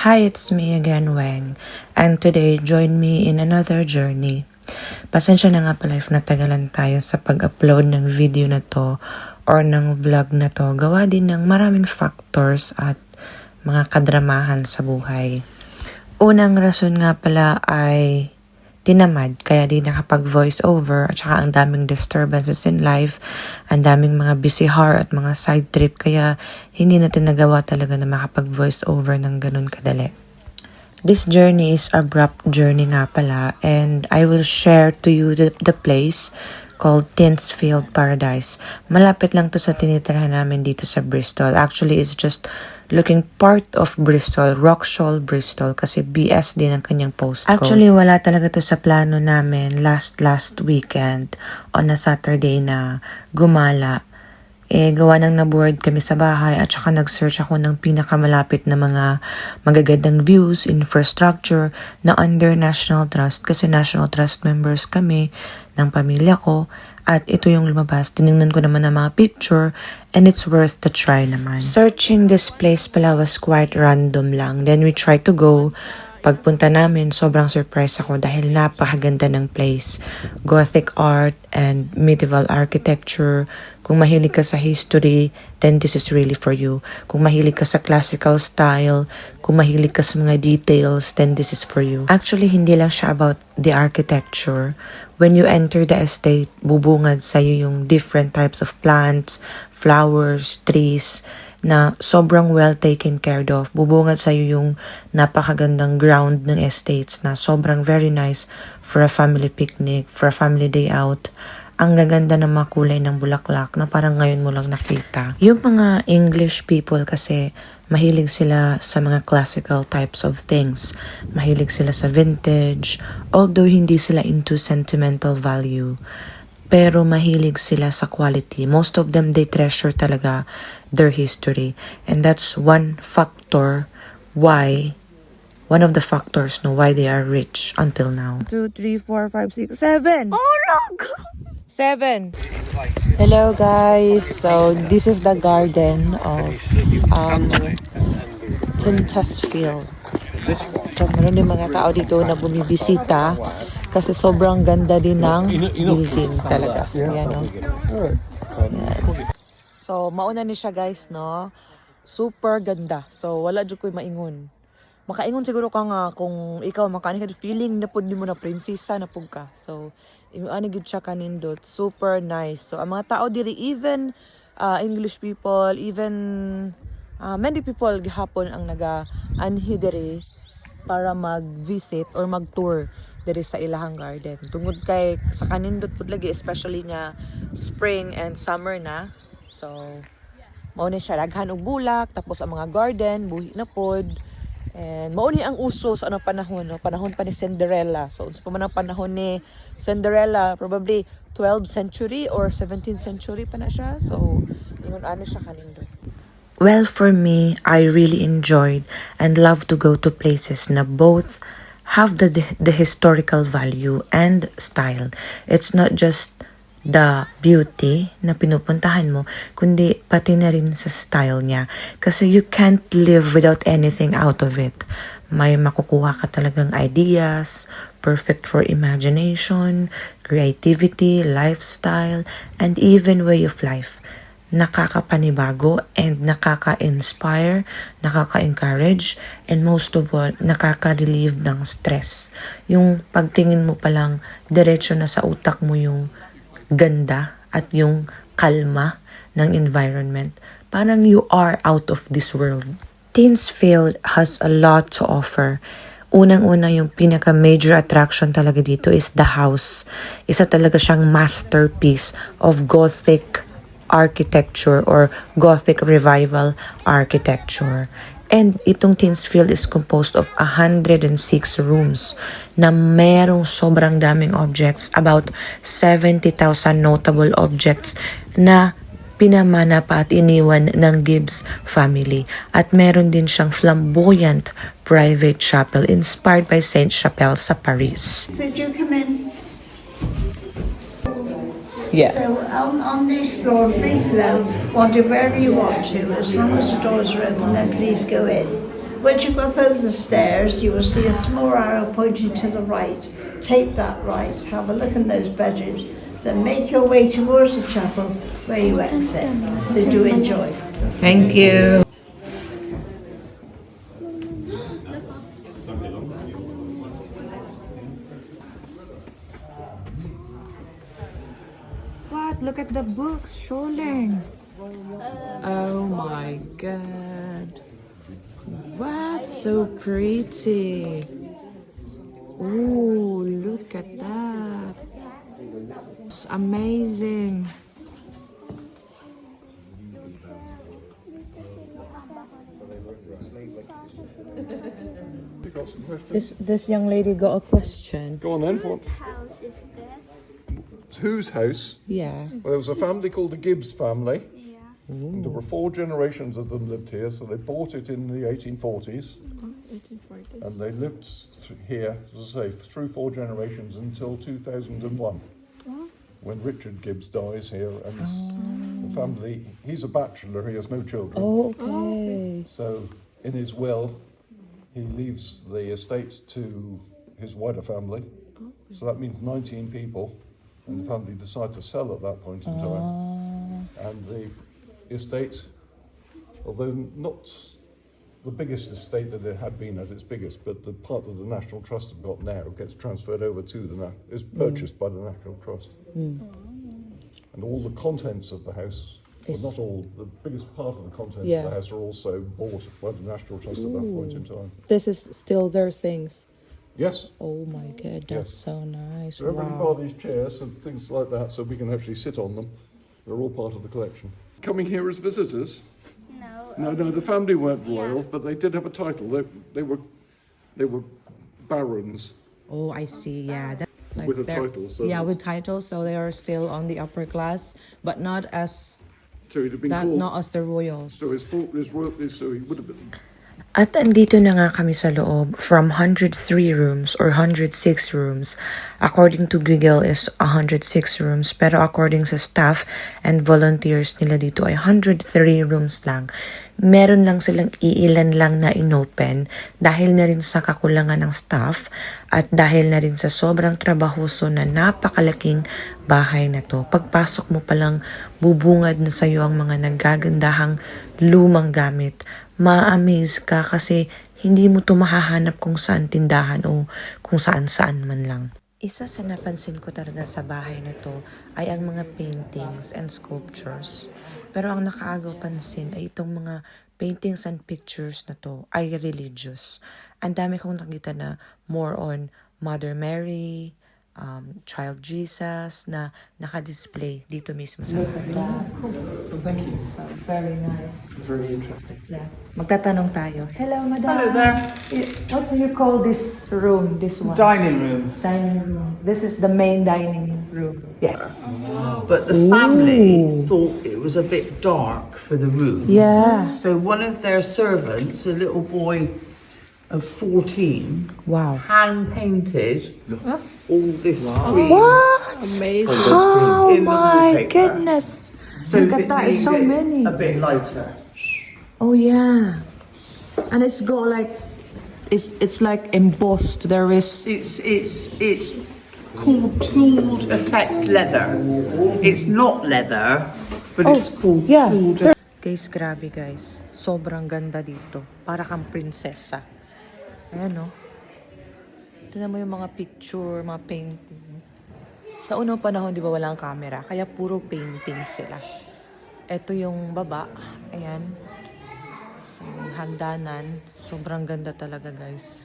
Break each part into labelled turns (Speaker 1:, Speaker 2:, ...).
Speaker 1: Hi, it's me again, Weng. And today, join me in another journey. Pasensya na nga pala if natagalan tayo sa pag-upload ng video na to or ng vlog na to. Gawa din ng maraming factors at mga kadramahan sa buhay. Unang rason nga pala ay tinamad, kaya di nakapag-voice over at saka ang daming disturbances in life, ang daming mga busy heart at mga side trip, kaya hindi natin nagawa talaga na makapag-voice over ng ganun kadali. This journey is abrupt journey nga pala, and I will share to you the place called Tinsfield Paradise. Malapit lang to sa tinitirhan namin dito sa Bristol. Actually, it's just looking part of Bristol, Wroxall, Bristol, kasi BS din ang kanyang postcode. Actually, wala talaga to sa plano namin last weekend on a Saturday na gumala. Gawa nang na-board kami sa bahay at saka nag-search ako ng pinakamalapit na mga magagandang views, infrastructure na under National Trust, kasi National Trust members kami ng pamilya ko, at ito yung lumabas. Tinignan ko naman ang mga picture and it's worth the try naman. Searching this place pala was quite random lang. Then we tried to go. Pagpunta namin, sobrang surprise ako dahil napakaganda ng place. Gothic art and medieval architecture. Kung mahilig ka sa history, then this is really for you. Kung mahilig ka sa classical style, kung mahilig ka sa mga details, then this is for you. Actually, hindi lang siya about the architecture. When you enter the estate, bubungad sa'yo yung different types of plants, flowers, trees, na sobrang well taken care of. Bubungad sa'yo yung napakagandang ground ng estates na sobrang very nice for a family picnic, for a family day out. Ang gaganda ng mga kulay ng bulaklak na parang ngayon mo lang nakita. Yung mga English people kasi mahilig sila sa mga classical types of things. Mahilig sila sa vintage, although hindi sila into sentimental value. Pero mahilig sila sa quality. Most of them, they treasure talaga their history. And that's one of the factors why they are rich until now. 2, 3, 4, 5, 6, 7. Oh, look! 7. Hello guys. So this is the garden of Tinsfield. So meron din mga tao dito na bumibisita kasi sobrang ganda din ng building talaga. Ayan, no? Ayan. So mauna ni siya guys, no? Super ganda. So wala jud koy maingon. Makaingon siguro ka nga kung ikaw makani ka feeling na pud mo na prinsesa na pud ka. So ani gud siya kanindot, super nice. So ang mga tao diri, even English people, even many people gihapon ang naga-anhi diri para mag-visit or mag-tour diri sa ilahang garden. Tungod kay sa kanindot pud lagi, especially nga spring and summer na. So mao ni siya daghan og bulak, tapos ang mga garden buhi na pod. And mao ni ang uso sa anong panahon, no? Panahon pa ni Cinderella. So sa man ang panahon ni Cinderella, probably 12th century or 17th century pa na siya. So ingon ano siya kanindot. Well, for me, I really enjoyed and love to go to places na both have the historical value and style. It's not just the beauty na pinupuntahan mo, kundi pati na rin sa style niya. Kasi you can't live without anything out of it. May makukuha ka talagang ideas, perfect for imagination, creativity, lifestyle, and even way of life. Nakakapanibago and nakaka-inspire, nakaka-encourage, and most of all, nakaka-relieve ng stress. Yung pagtingin mo palang diretso na sa utak mo yung ganda at yung kalma ng environment. Parang you are out of this world. Tinsfield has a lot to offer. Unang-una, yung pinaka-major attraction talaga dito is the house. Isa talaga siyang masterpiece of Gothic architecture or Gothic revival architecture. And itong Tinsfield is composed of 106 rooms na merong sobrang daming objects, about 70,000 notable objects na pinamana pa at iniwan ng Gibbs family. At meron din siyang flamboyant private chapel inspired by Saint Chapelle sa Paris.
Speaker 2: So do you come in?
Speaker 1: Yeah.
Speaker 2: So on this floor, free flow, wander wherever you want to, as long as the doors are open, then please go in. Once you go up over the stairs, you will see a small arrow pointing to the right. Take that right, have a look in those bedrooms, then make your way towards the chapel where you exit. So do enjoy.
Speaker 1: Thank you. What? Look at the books, Sholing. Oh my god. What? So pretty. Oh, look at that. It's amazing.
Speaker 3: You got some questions?
Speaker 1: This young lady got a question.
Speaker 3: Go on then.
Speaker 4: Whose house is this?
Speaker 3: Whose house?
Speaker 1: Yeah.
Speaker 3: Well, there was a family called the Gibbs family.
Speaker 4: Yeah.
Speaker 3: And there were 4 generations of them lived here, so they bought it in the 1840s.
Speaker 4: 1840s.
Speaker 3: And they lived here, as I say, through 4 generations until 2001. When Richard Gibbs dies here, and the family, he's a bachelor, he has no children.
Speaker 1: Oh, okay.
Speaker 3: So in his will, he leaves the estate to his wider family. So that means 19 people, and the family decide to sell at that point in time. And the estate, although not the biggest estate that it had been at its biggest, but the part that the National Trust have got now gets transferred over to is purchased by the National Trust. And all the contents of the house, well, not all, the biggest part of the contents
Speaker 1: Yeah.
Speaker 3: of the house are also bought by the National Trust at that point in time.
Speaker 1: This is still their things.
Speaker 3: Yes,
Speaker 1: Oh my god, that's
Speaker 3: Yes.
Speaker 1: so nice.
Speaker 3: so
Speaker 1: Wow.
Speaker 3: everybody's chairs and things like that, so we can actually sit on them. They're all part of the collection. Coming here as visitors?
Speaker 4: No.
Speaker 3: No, the family weren't royal,
Speaker 4: Yeah.
Speaker 3: but they did have a title. They were barons.
Speaker 1: Oh, I see. Yeah.
Speaker 3: With a
Speaker 1: they're-
Speaker 3: title, so
Speaker 1: yeah,
Speaker 3: that-
Speaker 1: with titles, so they are still on the upper class, but not as
Speaker 3: So he'd have been
Speaker 1: that,
Speaker 3: called.
Speaker 1: not as the royals.
Speaker 3: So so he would have been.
Speaker 5: At andito na nga kami sa loob. From 103 rooms or 106 rooms. According to Google is 106 rooms. Pero according sa staff and volunteers nila dito ay 103 rooms lang. Meron lang silang iilan lang na inopen dahil na rin sa kakulangan ng staff at dahil na rin sa sobrang trabahoso na napakalaking bahay na to. Pagpasok mo palang bubungad na sa'yo ang mga nagagandahang lumang gamit. Ma-amaze ka kasi hindi mo to mahahanap kung saan tindahan o kung saan-saan man lang. Isa sa napansin ko talaga sa bahay na to ay ang mga paintings and sculptures. Pero ang nakaagaw pansin ay itong mga paintings and pictures na to ay religious. Ang dami kong nakita na more on Mother Mary, Child Jesus na nakadisplay dito mismo sa
Speaker 1: Very nice.
Speaker 6: It's really interesting.
Speaker 1: Yeah. Magtatanong tayo. Hello, madam.
Speaker 6: Hello there.
Speaker 1: What do you call this room? This one?
Speaker 6: Dining room.
Speaker 1: Dining room. This is the main dining room.
Speaker 6: Yeah. But the family thought it was a bit dark for the room.
Speaker 1: Yeah.
Speaker 6: So one of their servants, a little boy of 14,
Speaker 1: Wow.
Speaker 6: hand painted all this screen.
Speaker 1: What?
Speaker 4: Amazing.
Speaker 1: Oh
Speaker 6: In the
Speaker 1: my
Speaker 6: wallpaper.
Speaker 1: goodness.
Speaker 6: So
Speaker 1: Look at that, it's so
Speaker 6: made it
Speaker 1: many.
Speaker 6: a bit lighter.
Speaker 1: Oh yeah. And it's got like, it's like embossed. There is.
Speaker 6: It's called tooled effect leather. It's not leather, but it's called
Speaker 1: yeah.
Speaker 6: tooled.
Speaker 5: Guys, grabe guys. Sobrang ganda dito. Para kang prinsesa. Ayan o. Tignan mo yung mga picture, mga painting. Sa unang panahon, di ba walang camera? Kaya puro painting sila. Ito yung baba. Ayan. So, hagdanan. Sobrang ganda talaga guys.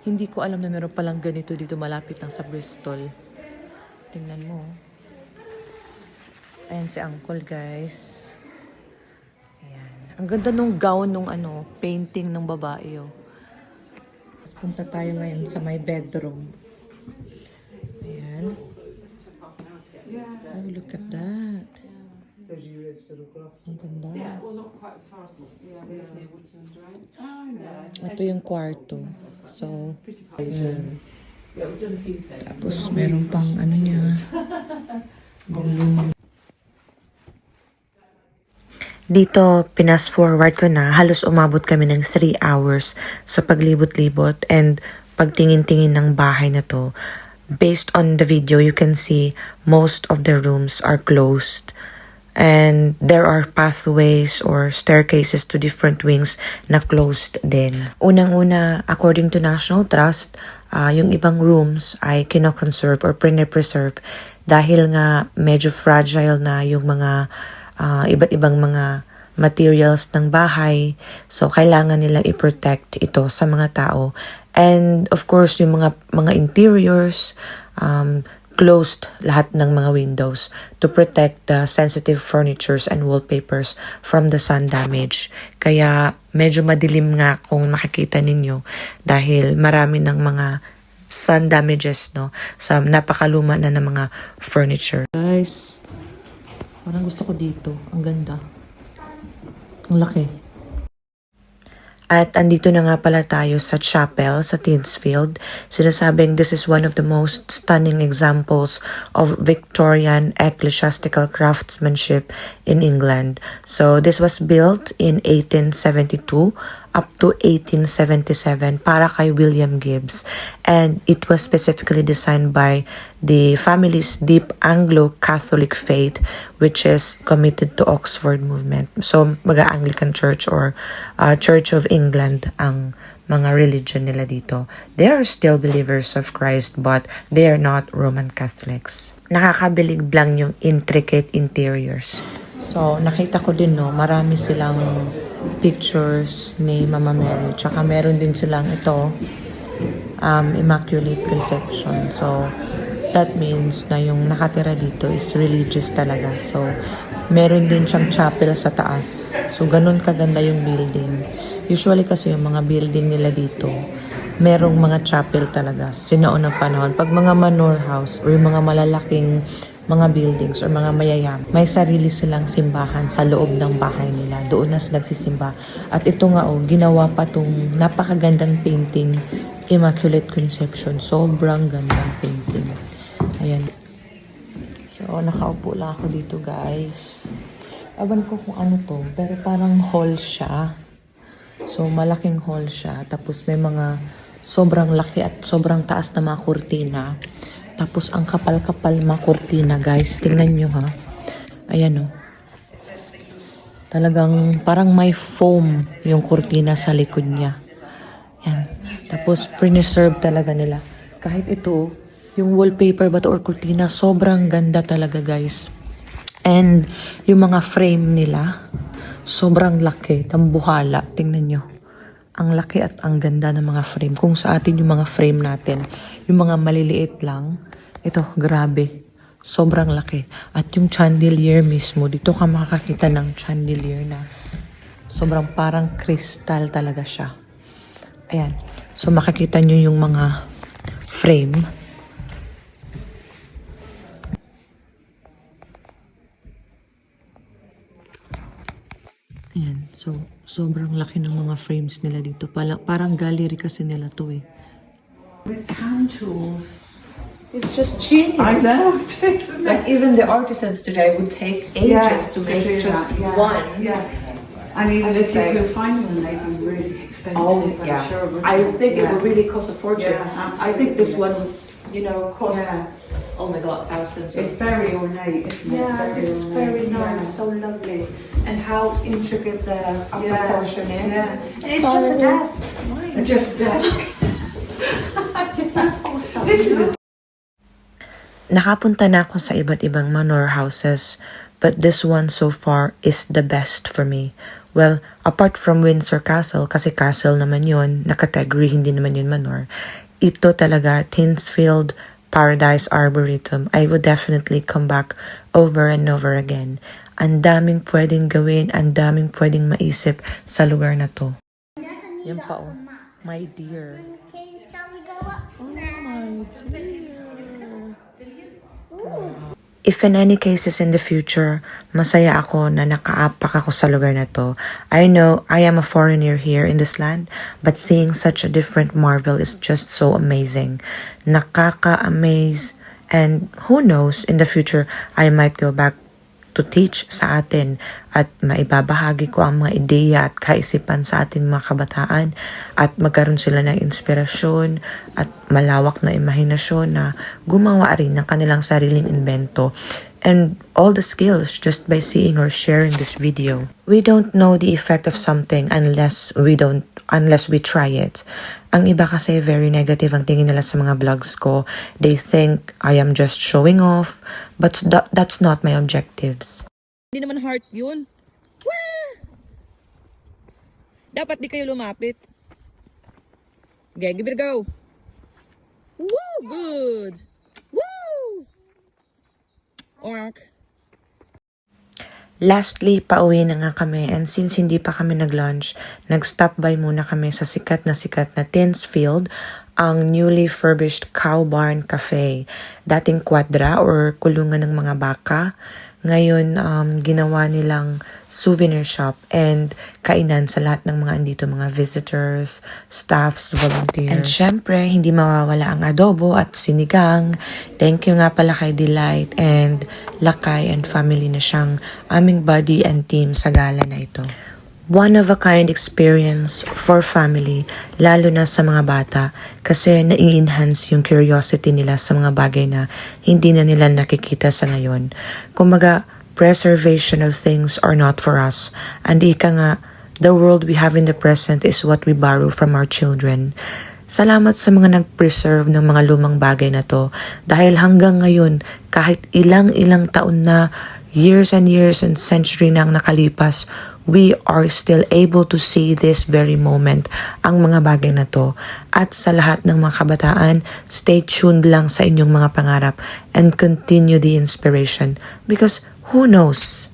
Speaker 5: Hindi ko alam na meron palang ganito dito malapit lang sa Bristol. Tingnan mo. Ayan si Uncle guys. Ayan. Ang ganda nung gown nung painting ng babae oh. Punta tayo ngayon sa my bedroom. Ayan. Oh, look at that. Ang ganda. Ito yung kwarto. So, ayan. Tapos meron pang niya. Dito, pinas forward ko na, halos umabot kami ng 3 hours sa paglibot-libot and pagtingin-tingin ng bahay na to. Based on the video, you can see most of the rooms are closed. And there are pathways or staircases to different wings na closed din. Unang-una, according to National Trust, yung ibang rooms ay kino-conserve or pre-preserve dahil nga medyo fragile na yung mga iba't ibang mga materials ng bahay. So, kailangan nilang i-protect ito sa mga tao. And, of course, yung mga interiors, closed lahat ng mga windows to protect the sensitive furnitures and wallpapers from the sun damage. Kaya, medyo madilim nga kung makikita ninyo dahil marami ng mga sun damages, no, sa napakaluma na ng mga furniture.
Speaker 1: Guys, parang gusto ko dito. Ang ganda. Ang laki.
Speaker 5: At andito na nga pala tayo sa chapel sa Tinsfield. Sinasabing this is one of the most stunning examples of Victorian ecclesiastical craftsmanship in England. So this was built in 1872 up to 1877 para kay William Gibbs. And it was specifically designed by the family's deep Anglo-Catholic faith, which is committed to Oxford movement. So, Anglican Church or Church of England ang mga religion nila dito. They are still believers of Christ, but they are not Roman Catholics. Nakakabilib lang yung intricate interiors.
Speaker 1: So, nakita ko din, no, marami silang pictures ni Mama Mary. Tsaka meron din silang ito, Immaculate Conception. So, that means na yung nakatira dito is religious talaga. So, meron din siyang chapel sa taas. So, ganun kaganda yung building. Usually kasi yung mga building nila dito, merong mga chapel talaga. Sinaunang panahon. Pag mga manor house or yung mga malalaking mga buildings or mga mayayam, may sarili silang simbahan sa loob ng bahay nila. Doon na sila nagsisimba. At ito nga, ginawa pa tong napakagandang painting, Immaculate Conception. Sobrang gandang painting. Ayan. So, nakaupo lang ako dito, guys. Ewan ko kung ano to, pero parang hall siya. So, malaking hall siya. Tapos may mga sobrang laki at sobrang taas na mga kurtina. Tapos ang kapal-kapal mga kurtina, guys. Tingnan nyo, ha. Ayan, oh. Talagang parang may foam yung kurtina sa likod niya. Yan. Tapos preserve talaga nila. Kahit ito, yung wallpaper ba to or kurtina, sobrang ganda talaga, guys. And yung mga frame nila, sobrang laki, tambuhala. Tingnan nyo. Ang laki at ang ganda ng mga frame. Kung sa atin yung mga frame natin, yung mga maliliit lang, ito, grabe. Sobrang laki. At yung chandelier mismo, dito ka makakita ng chandelier na sobrang parang crystal talaga siya. Ayan. So, makikita nyo yung mga frame. Ayan. So, sobrang laki ng mga frames nila dito. Parang gallery kasi nila to eh.
Speaker 6: With hand tools.
Speaker 1: It's just genius.
Speaker 6: I know, isn't it?
Speaker 1: Like even the artisans today would take ages to make
Speaker 6: do
Speaker 1: just
Speaker 6: that, yeah.
Speaker 1: one.
Speaker 6: Yeah. And even
Speaker 1: I'd
Speaker 6: if
Speaker 1: say-
Speaker 6: you could find them, they'd be really expensive.
Speaker 1: Oh,
Speaker 6: I'm
Speaker 1: yeah.
Speaker 6: sure. wouldn't
Speaker 1: I
Speaker 6: they?
Speaker 1: think it
Speaker 6: Yeah.
Speaker 1: would really cost a fortune.
Speaker 6: Yeah,
Speaker 1: I think this
Speaker 6: absolutely.
Speaker 1: one, you know, cost,
Speaker 6: Yeah.
Speaker 1: oh my God, thousands.
Speaker 6: It's very ornate, isn't it?
Speaker 1: Yeah, this is very
Speaker 6: ornate,
Speaker 1: nice, so lovely. And how intricate the upper
Speaker 6: Yeah,
Speaker 1: portion is.
Speaker 6: yeah.
Speaker 1: And it's just a desk.
Speaker 6: Yeah. Just desk.
Speaker 1: That's awesome.
Speaker 6: This is a
Speaker 5: Nakapunta na ako sa iba't ibang manor houses, but this one so far is the best for me. Well, apart from Windsor Castle, kasi castle naman yun, nakategory, hindi naman yun manor. Ito talaga, Tinsfield Paradise Arboretum. I would definitely come back over and over again. Ang daming pwedeng gawin, ang daming pwedeng maisip sa lugar na to. Yan pa oh, my dear.
Speaker 4: Okay, shall we go upstairs?
Speaker 5: If in any cases in the future, masaya ako na nakaapak ako sa lugar na to. I know I am a foreigner here in this land, but seeing such a different marvel is just so amazing. Nakaka-amaze, and who knows, in the future, I might go back to to teach sa atin at maibabahagi ko ang mga ideya at kaisipan sa ating mga kabataan at magkaroon sila ng inspirasyon at malawak na imahinasyon na gumawa rin ng kanilang sariling invento and all the skills just by seeing or sharing this video. We don't know the effect of something unless we try it. Ang iba kasi very negative ang tingin nila sa mga vlogs ko. They think I am just showing off, but that's not my objectives.
Speaker 1: Hindi naman heart yun. Wah! Dapat di kayo lumapit. Okay, give it a go. Woo! Good! Woo! Ork.
Speaker 5: Lastly, pauwi na nga kami and since hindi pa kami nag-lunch, nag-stop by muna kami sa sikat na Tinsfield, ang newly furbished Cow Barn Cafe. Dating kwadra or kulungan ng mga baka. Ngayon, ginawa nilang souvenir shop and kainan sa lahat ng mga andito, mga visitors, staffs, volunteers. And syempre, hindi mawawala ang adobo at sinigang. Thank you nga pala kay Delight and Lakay and family na siyang aming buddy and team sa gala na ito. One-of-a-kind experience for family, lalo na sa mga bata kasi nai-enhance yung curiosity nila sa mga bagay na hindi na nila nakikita sa ngayon. Kumbaga, preservation of things are not for us. And ika nga, the world we have in the present is what we borrow from our children. Salamat sa mga nag-preserve ng mga lumang bagay na to dahil hanggang ngayon, kahit ilang taon na, years and century nang nakalipas, we are still able to see this very moment, ang mga bagay na to. At sa lahat ng mga kabataan, stay tuned lang sa inyong mga pangarap and continue the inspiration because who knows?